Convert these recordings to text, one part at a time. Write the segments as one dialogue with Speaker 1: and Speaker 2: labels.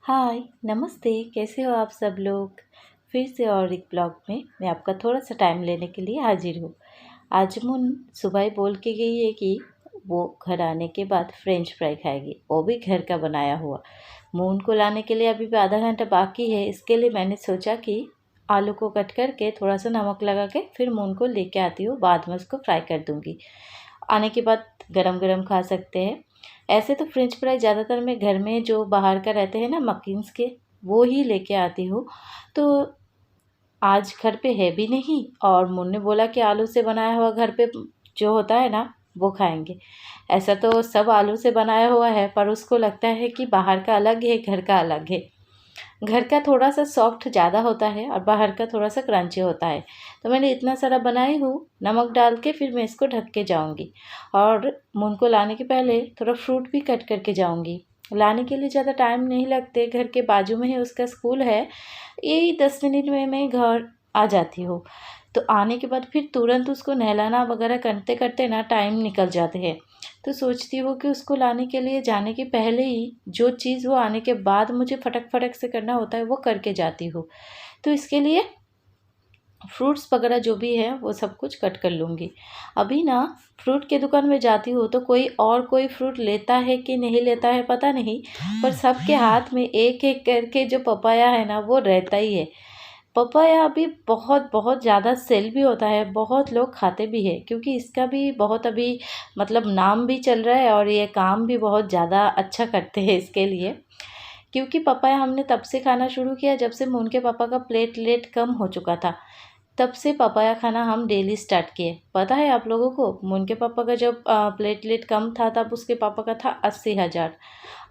Speaker 1: हाय नमस्ते, कैसे हो आप सब लोग। फिर से और एक ब्लॉग में मैं आपका थोड़ा सा टाइम लेने के लिए हाजिर हूँ। आज मुन सुबह ही बोल के गई है कि वो घर आने के बाद फ्रेंच फ्राई खाएगी, वो भी घर का बनाया हुआ। मून को लाने के लिए अभी भी आधा घंटा बाकी है। इसके लिए मैंने सोचा कि आलू को कट करके थोड़ा सा नमक लगा के फिर मून को लेके आती हूँ, बाद में उसको फ्राई कर दूँगी। आने के बाद गरम गरम खा सकते हैं। ऐसे तो फ्रेंच फ्राई ज़्यादातर मैं घर में जो बाहर का रहते हैं ना मकीन्स के, वो ही लेके आती हूँ। तो आज घर पे है भी नहीं और मुन्ने बोला कि आलू से बनाया हुआ घर पे जो होता है ना वो खाएंगे। ऐसा तो सब आलू से बनाया हुआ है, पर उसको लगता है कि बाहर का अलग है, घर का अलग है। घर का थोड़ा सा सॉफ्ट ज़्यादा होता है और बाहर का थोड़ा सा क्रंची होता है। तो मैंने इतना सारा बनाई हूँ, नमक डाल के फिर मैं इसको ढक के जाऊँगी। और मुन को लाने के पहले थोड़ा फ्रूट भी कट करके जाऊँगी। लाने के लिए ज़्यादा टाइम नहीं लगते, घर के बाजू में ही उसका स्कूल है। यही 10 मिनट में मैं घर आ जाती हूँ। तो आने के बाद फिर तुरंत उसको नहलाना वगैरह करते करते ना टाइम निकल जाते हैं। तो सोचती हूँ कि उसको लाने के लिए जाने के पहले ही जो चीज़ वो आने के बाद मुझे फटक फटक से करना होता है वो करके जाती हूँ। तो इसके लिए फ्रूट्स वगैरह जो भी है वो सब कुछ कट कर लूँगी। अभी ना फ्रूट के दुकान में जाती हूँ तो कोई फ्रूट लेता है कि नहीं लेता है पता नहीं, पर सबके हाथ में एक एक करके जो पपाया है ना वो रहता ही है। पपाया अभी बहुत बहुत ज़्यादा सेल भी होता है, बहुत लोग खाते भी हैं, क्योंकि इसका भी बहुत अभी मतलब नाम भी चल रहा है और ये काम भी बहुत ज़्यादा अच्छा करते हैं इसके लिए। क्योंकि पपाया हमने तब से खाना शुरू किया जब से उनके पापा का प्लेटलेट कम हो चुका था। तब से पपाया खाना हम डेली स्टार्ट किए। पता है आप लोगों को, उनके पापा का जब प्लेटलेट कम था तब उसके पापा का था 80,000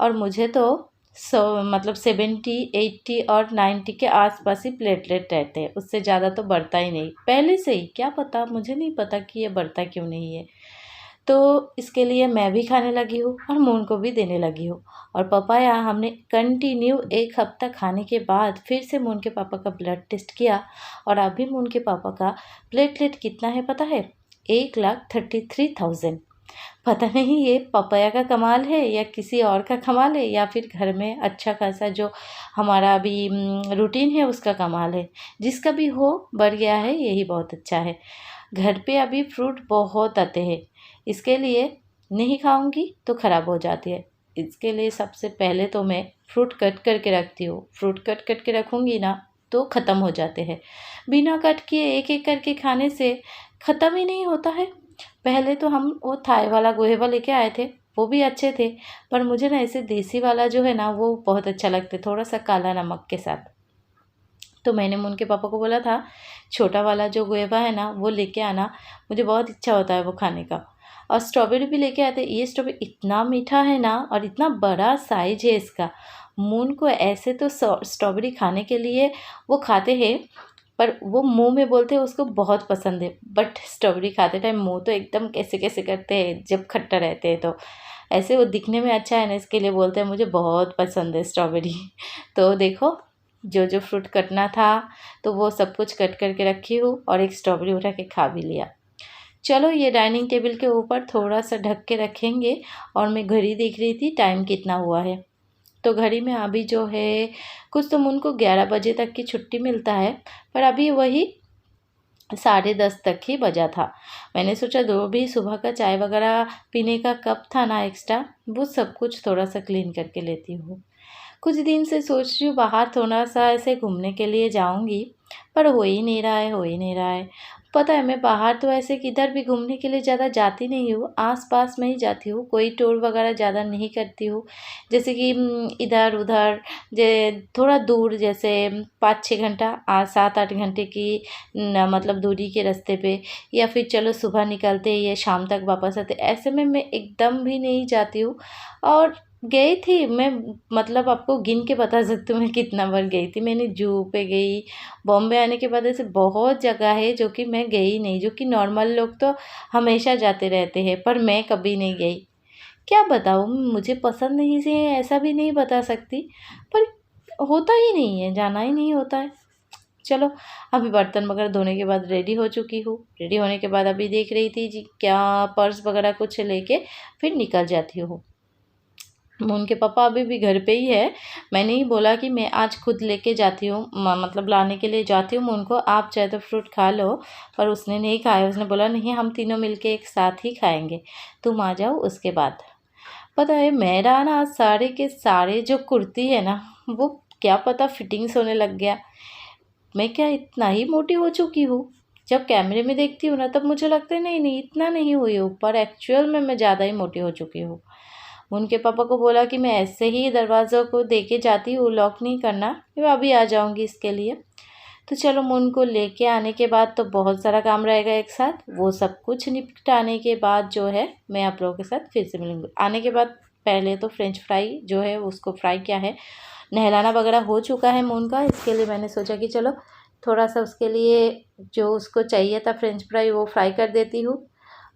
Speaker 1: और मुझे तो 70, 80 और 90 के आसपास ही प्लेटलेट रहते हैं। उससे ज़्यादा तो बढ़ता ही नहीं पहले से ही। क्या पता, मुझे नहीं पता कि ये बढ़ता क्यों नहीं है। तो इसके लिए मैं भी खाने लगी हूँ और मून को भी देने लगी हूँ। और पपाया हमने कंटिन्यू 1 हफ्ता खाने के बाद फिर से मून के पापा का ब्लड टेस्ट किया और अभी मून के पापा का प्लेटलेट कितना है पता है? 1,33,000। पता नहीं ये पपाया का कमाल है या किसी और का कमाल है, या फिर घर में अच्छा खासा जो हमारा अभी रूटीन है उसका कमाल है। जिसका भी हो, बढ़ गया है, यही बहुत अच्छा है। घर पे अभी फ्रूट बहुत आते हैं, इसके लिए नहीं खाऊंगी तो ख़राब हो जाती है। इसके लिए सबसे पहले तो मैं फ्रूट कट करके रखती हूँ। फ्रूट कट करके रखूँगी ना तो ख़त्म हो जाते हैं। बिना कट किए एक एक करके खाने से ख़त्म ही नहीं होता है। पहले तो हम वो थाई वाला गोहेवा लेके आए थे, वो भी अच्छे थे, पर मुझे ना ऐसे देसी वाला जो है ना वो बहुत अच्छा लगता है, थोड़ा सा काला नमक के साथ। तो मैंने उनके पापा को बोला था छोटा वाला जो गुएवा है ना वो लेके आना, मुझे बहुत इच्छा होता है वो खाने का। और स्ट्रॉबेरी भी लेके आए थे। ये स्ट्रॉबेरी इतना मीठा है ना और इतना बड़ा साइज है इसका। मून को ऐसे तो स्ट्रॉबेरी खाने के लिए वो खाते हैं, पर वो मुंह में बोलते हैं उसको बहुत पसंद है, बट स्ट्रॉबेरी खाते टाइम मुंह तो एकदम कैसे कैसे करते हैं जब खट्टा रहते हैं। तो ऐसे वो दिखने में अच्छा है ना, इसके लिए बोलते हैं मुझे बहुत पसंद है स्ट्रॉबेरी। तो देखो, जो जो फ्रूट कटना था तो वो सब कुछ कट करके रखी हूँ और एक स्ट्रॉबेरी उठा के खा भी लिया। चलो ये डाइनिंग टेबल के ऊपर थोड़ा सा ढक के रखेंगे। और मैं घड़ी देख रही थी टाइम कितना हुआ है। तो घड़ी में अभी जो है कुछ तो उनको 11 बजे तक की छुट्टी मिलता है, पर अभी वही 10:30 तक ही बजा था। मैंने सोचा जो भी सुबह का चाय वगैरह पीने का कप था ना एक्स्ट्रा, वो सब कुछ थोड़ा सा क्लीन करके लेती हूँ। कुछ दिन से सोच रही हूँ बाहर थोड़ा सा ऐसे घूमने के लिए जाऊँगी, पर हो ही नहीं रहा है, हो ही नहीं रहा है। पता है मैं बाहर तो ऐसे किधर भी घूमने के लिए ज़्यादा जाती नहीं हूँ, आस-पास में ही जाती हूँ, कोई टूर वगैरह ज़्यादा नहीं करती हूँ। जैसे कि इधर-उधर थोड़ा दूर, जैसे 5-6 घंटा 7-8 घंटे की मतलब दूरी के रास्ते पे, या फिर चलो सुबह निकलते या शाम तक वापस आते, ऐसे में मैं एकदम भी नहीं जाती हूँ। और गई थी मैं, मतलब आपको गिन के बता सकती हूँ मैं कितना बार गई थी। मैंने जू पे गई, बॉम्बे आने के बाद ऐसे बहुत जगह है जो कि मैं गई नहीं, जो कि नॉर्मल लोग तो हमेशा जाते रहते हैं, पर मैं कभी नहीं गई। क्या बताऊँ, मुझे पसंद नहीं से ऐसा भी नहीं बता सकती, पर होता ही नहीं है, जाना ही नहीं होता है। चलो, अभी बर्तन वगैरह धोने के बाद रेडी हो चुकी हूँ। रेडी होने के बाद अभी देख रही थी जी क्या पर्स वगैरह कुछ लेके फिर निकल जाती हूँ। उनके पापा अभी भी घर पे ही है। मैंने ही बोला कि मैं आज खुद लेके जाती हूँ, मतलब लाने के लिए जाती हूँ उनको, आप चाहे तो फ्रूट खा लो। पर उसने नहीं खाया, उसने बोला नहीं हम तीनों मिलके एक साथ ही खाएंगे, तुम आ जाओ उसके बाद। पता है मेरा ना सारे के सारे जो कुर्ती है ना वो क्या पता फिटिंग्स होने लग गया। मैं क्या इतना ही मोटी हो चुकी हूँ? जब कैमरे में देखती हूँ ना तब मुझे लगता है नहीं नहीं इतना नहीं हुई हूँ, पर एक्चुअल में मैं ज़्यादा ही मोटी हो चुकी हूँ। उनके पापा को बोला कि मैं ऐसे ही दरवाज़ों को दे के जाती हूँ, लॉक नहीं करना, मैं अभी आ जाऊँगी इसके लिए। तो चलो मुन को लेके आने के बाद तो बहुत सारा काम रहेगा एक साथ, वो सब कुछ निपटाने के बाद जो है मैं आप लोगों के साथ फिर से मिलूँगी। आने के बाद पहले तो फ्रेंच फ्राई जो है उसको फ्राई किया है, नहलाना वगैरह हो चुका है मून का। इसके लिए मैंने सोचा कि चलो थोड़ा सा उसके लिए जो उसको चाहिए था फ्रेंच फ्राई वो फ्राई कर देती हूँ।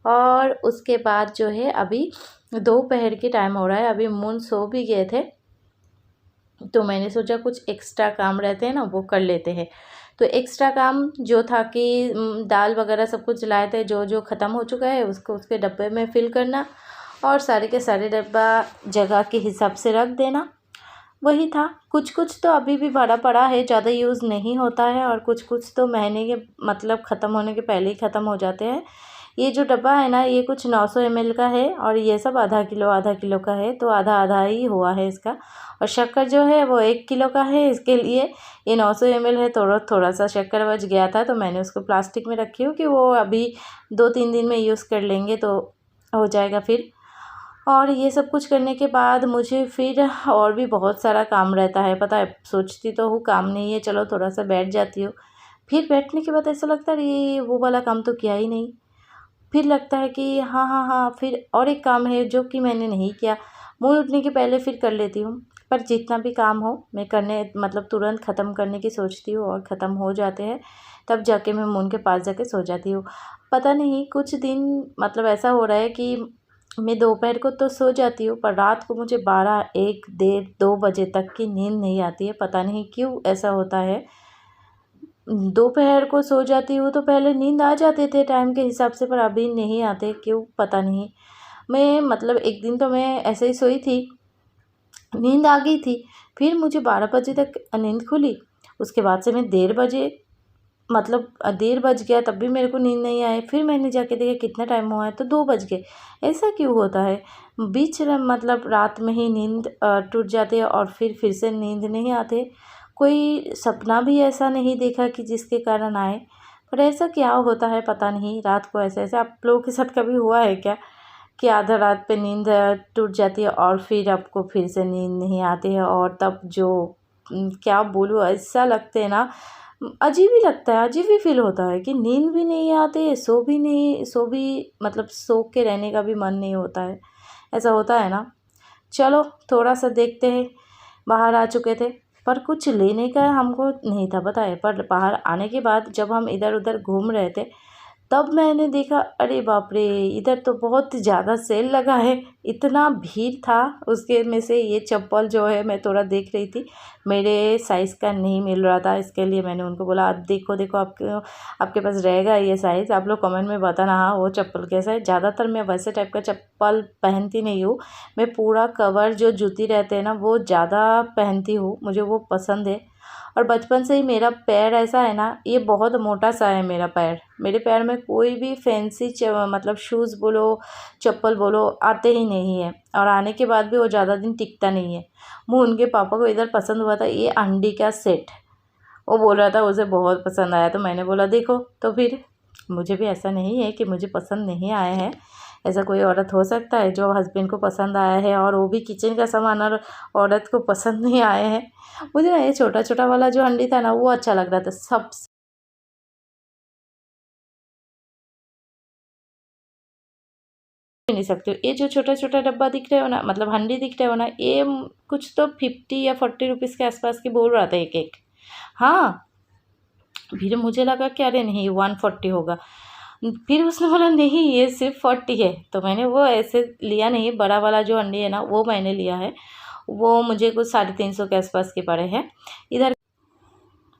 Speaker 1: और उसके बाद जो है अभी दोपहर के टाइम हो रहा है, अभी मून सो भी गए थे, तो मैंने सोचा कुछ एक्स्ट्रा काम रहते हैं ना वो कर लेते हैं। तो एक्स्ट्रा काम जो था कि दाल वगैरह सब कुछ लाए थे, जो जो ख़त्म हो चुका है उसको उसके डब्बे में फिल करना और सारे के सारे डब्बा जगह के हिसाब से रख देना, वही था। कुछ कुछ तो अभी भी भरा पड़ा है, ज़्यादा यूज़ नहीं होता है, और कुछ कुछ तो महीने के मतलब ख़त्म होने के पहले ही ख़त्म हो जाते हैं। ये जो डब्बा है ना ये कुछ 900 ml का है और ये सब आधा किलो का है, तो आधा आधा ही हुआ है इसका। और शक्कर जो है वो 1 किलो का है, इसके लिए ये 900 ml है। थोड़ा थोड़ा सा शक्कर बच गया था तो मैंने उसको प्लास्टिक में रखी हूँ कि वो अभी 2-3 दिन में यूज़ कर लेंगे तो हो जाएगा फिर। और ये सब कुछ करने के बाद मुझे फिर और भी बहुत सारा काम रहता है, पता है। सोचती तो हूँ काम नहीं है, चलो थोड़ा सा बैठ जाती हूँ, फिर बैठने के बाद ऐसा लगता है ये वो वाला काम तो किया ही नहीं। फिर लगता है कि हाँ हाँ हाँ फिर और एक काम है जो कि मैंने नहीं किया, मूड उठने के पहले फिर कर लेती हूँ। पर जितना भी काम हो मैं करने मतलब तुरंत ख़त्म करने की सोचती हूँ और ख़त्म हो जाते हैं, तब जाके मैं मून के पास जाके सो जाती हूँ। पता नहीं कुछ दिन मतलब ऐसा हो रहा है कि मैं दोपहर को तो सो जाती हूँ पर रात को मुझे 12, 1, 1:30, 2 बजे तक की नींद नहीं आती है, पता नहीं क्यों ऐसा होता है। दोपहर को सो जाती हूँ तो पहले नींद आ जाते थे टाइम के हिसाब से, पर अभी नहीं आते क्यों पता नहीं। मैं मतलब एक दिन तो मैं ऐसे ही सोई थी, नींद आ गई थी, फिर मुझे 12 बजे तक नींद खुली, उसके बाद से मैं 1:30 बजे मतलब 1:30 बज गया तब भी मेरे को नींद नहीं आई। फिर मैंने जाके देखा कितना टाइम हुआ है तो 2 बज गए। ऐसा क्यों होता है? मतलब रात में ही नींद टूट जाती है और फिर से नींद नहीं आती। कोई सपना भी ऐसा नहीं देखा कि जिसके कारण आए, पर ऐसा क्या होता है पता नहीं। रात को ऐसे आप लोगों के साथ कभी हुआ है क्या कि आधा रात पे नींद टूट जाती है और फिर आपको फिर से नींद नहीं आती है, और तब जो क्या बोलूँ ऐसा लगते है ना, अजीब ही लगता है, अजीब ही फील होता है कि नींद भी नहीं आती है, सो भी मतलब सो के रहने का भी मन नहीं होता है, ऐसा होता है ना। चलो थोड़ा सा देखते हैं। बाहर आ चुके थे पर कुछ लेने का हमको नहीं था पता है, पर बाहर आने के बाद जब हम इधर उधर घूम रहे थे तब मैंने देखा अरे बाप रे, इधर तो बहुत ज़्यादा सेल लगा है, इतना भीड़ था। उसके में से ये चप्पल जो है मैं थोड़ा देख रही थी, मेरे साइज़ का नहीं मिल रहा था, इसके लिए मैंने उनको बोला अब देखो देखो आपके पास रहेगा ये साइज़, आप लोग कमेंट में बताना हाँ वो चप्पल कैसा है। ज़्यादातर मैं वैसे टाइप का चप्पल पहनती नहीं हूँ, मैं पूरा कवर जो जूती रहते हैं ना वो ज़्यादा पहनती हूँ, मुझे वो पसंद है। और बचपन से ही मेरा पैर ऐसा है ना, ये बहुत मोटा सा है मेरा पैर, मेरे पैर में कोई भी फैंसी मतलब शूज़ बोलो चप्पल बोलो आते ही नहीं है, और आने के बाद भी वो ज़्यादा दिन टिकता नहीं है। वो उनके पापा को इधर पसंद हुआ था ये अंडी का सेट, वो बोल रहा था उसे बहुत पसंद आया, तो मैंने बोला देखो, तो फिर मुझे भी ऐसा नहीं है कि मुझे पसंद नहीं आया है। ऐसा कोई औरत हो सकता है जो हस्बैंड को पसंद आया है और वो भी किचन का सामान, और औरत को पसंद नहीं आया है। मुझे ना ये छोटा छोटा वाला जो हंडी था ना वो अच्छा लग रहा था सब नहीं सकते हो। ये जो छोटा छोटा डब्बा दिख रहे हो ना, मतलब हंडी दिख रहे हो ना, ये कुछ तो 50 या 40 रुपीज़ के आसपास की बोल रहा था एक एक। हाँ, फिर मुझे लगा कि अरे नहीं 140 होगा, फिर उसने बोला नहीं ये सिर्फ 40 है, तो मैंने वो ऐसे लिया नहीं, बड़ा वाला जो हंडी है ना वो मैंने लिया है। वो मुझे कुछ 350 के आसपास के पड़े हैं। इधर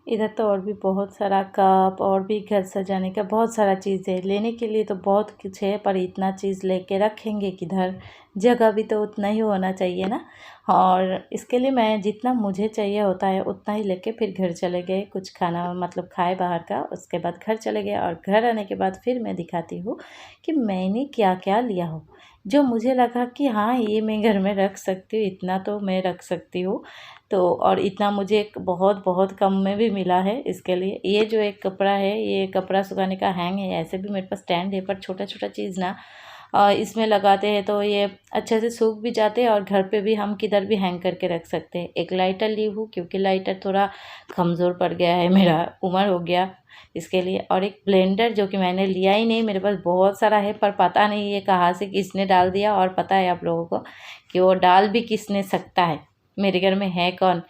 Speaker 1: इधर तो और भी बहुत सारा कप और भी घर सजाने का बहुत सारा चीज़ है। लेने के लिए तो बहुत कुछ है, पर इतना चीज़ लेके रखेंगे किधर, जगह भी तो उतना ही होना चाहिए ना। और इसके लिए मैं जितना मुझे चाहिए होता है उतना ही लेके फिर घर चले गए, कुछ खाना मतलब खाए बाहर का, उसके बाद घर चले गए। और घर आने के बाद फिर मैं दिखाती हूँ कि मैंने क्या क्या लिया हो, जो मुझे लगा कि हाँ ये मैं घर में रख सकती हूँ, इतना तो मैं रख सकती हूँ। तो और इतना मुझे एक बहुत बहुत कम में भी मिला है। इसके लिए ये जो एक कपड़ा है, ये कपड़ा सुखाने का हैंग है। ऐसे भी मेरे पास स्टैंड है, पर छोटा छोटा चीज़ ना इसमें लगाते हैं तो ये अच्छे से सूख भी जाते हैं, और घर पे भी हम किधर भी हैंग करके रख सकते हैं। एक लाइटर ली हूँ क्योंकि लाइटर थोड़ा कमज़ोर पड़ गया है, मेरा उम्र हो गया इसके लिए। और एक ब्लेंडर जो कि मैंने लिया ही नहीं, मेरे पास बहुत सारा है, पर पता नहीं ये कहाँ से किसने डाल दिया। और पता है आप लोगों को कि वो डाल भी किसने सकता है, मेरे घर में है कौन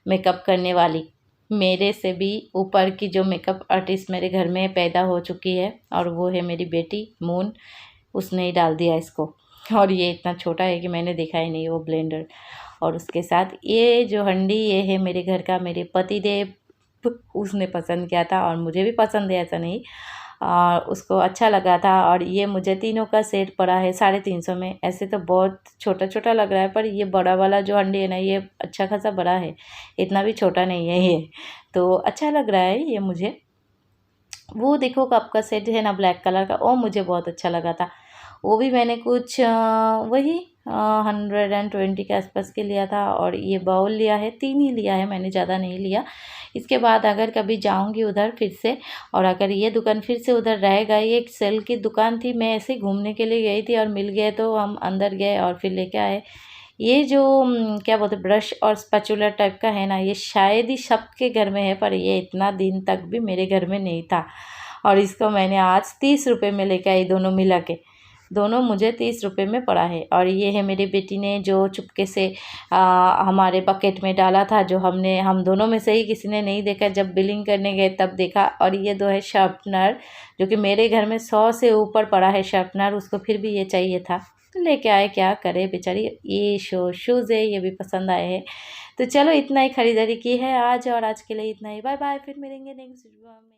Speaker 1: मेकअप करने वाली, मेरे से भी ऊपर की जो मेकअप आर्टिस्ट मेरे घर में पैदा हो चुकी है, और वो है मेरी बेटी मून। उसने ही डाल दिया इसको। और ये इतना छोटा है कि मैंने देखा ही नहीं वो ब्लेंडर। और उसके साथ ये जो हंडी, ये है मेरे घर का, मेरे पति देव उसने पसंद किया था, और मुझे भी पसंद है ऐसा नहीं, और उसको अच्छा लगा था। और ये मुझे तीनों का सेट पड़ा है 350 में। ऐसे तो बहुत छोटा छोटा लग रहा है, पर ये बड़ा वाला जो हंडी है ना, ये अच्छा खासा बड़ा है, इतना भी छोटा नहीं है ये। तो अच्छा लग रहा है ये मुझे। वो देखो कप का सेट है ना ब्लैक कलर का, वो मुझे बहुत अच्छा लगा था। वो भी मैंने कुछ वही 120 के आसपास के लिया था। और ये बाउल लिया है, 3 ही लिया है मैंने, ज़्यादा नहीं लिया। इसके बाद अगर कभी जाऊंगी उधर फिर से, और अगर ये दुकान फिर से उधर रहेगा, ये एक सेल की दुकान थी, मैं ऐसे ही घूमने के लिए गई थी और मिल गए तो हम अंदर गए और फिर लेके आए। ये जो क्या बोलते ब्रश और स्पैचुला टाइप का है ना, ये शायद ही सबके घर में है, पर ये इतना दिन तक भी मेरे घर में नहीं था। और इसको मैंने आज 30 रुपये में लेके आई, दोनों मिला के। दोनों मुझे 30 रुपये में पड़ा है। और ये है मेरी बेटी ने जो चुपके से हमारे बकेट में डाला था, जो हम दोनों में से ही किसी ने नहीं देखा, जब बिलिंग करने गए तब देखा। और ये दो है शार्पनर, जो कि मेरे घर में 100 से ऊपर पड़ा है शार्पनर, उसको फिर भी ये चाहिए था तो लेके आए, क्या करे बेचारी। ये शूज़ है, ये भी पसंद आए हैं। तो चलो इतना ही खरीदारी की है आज, और आज के लिए इतना ही। बाय बाय, फिर मिलेंगे नेक्स्ट वीडियो में।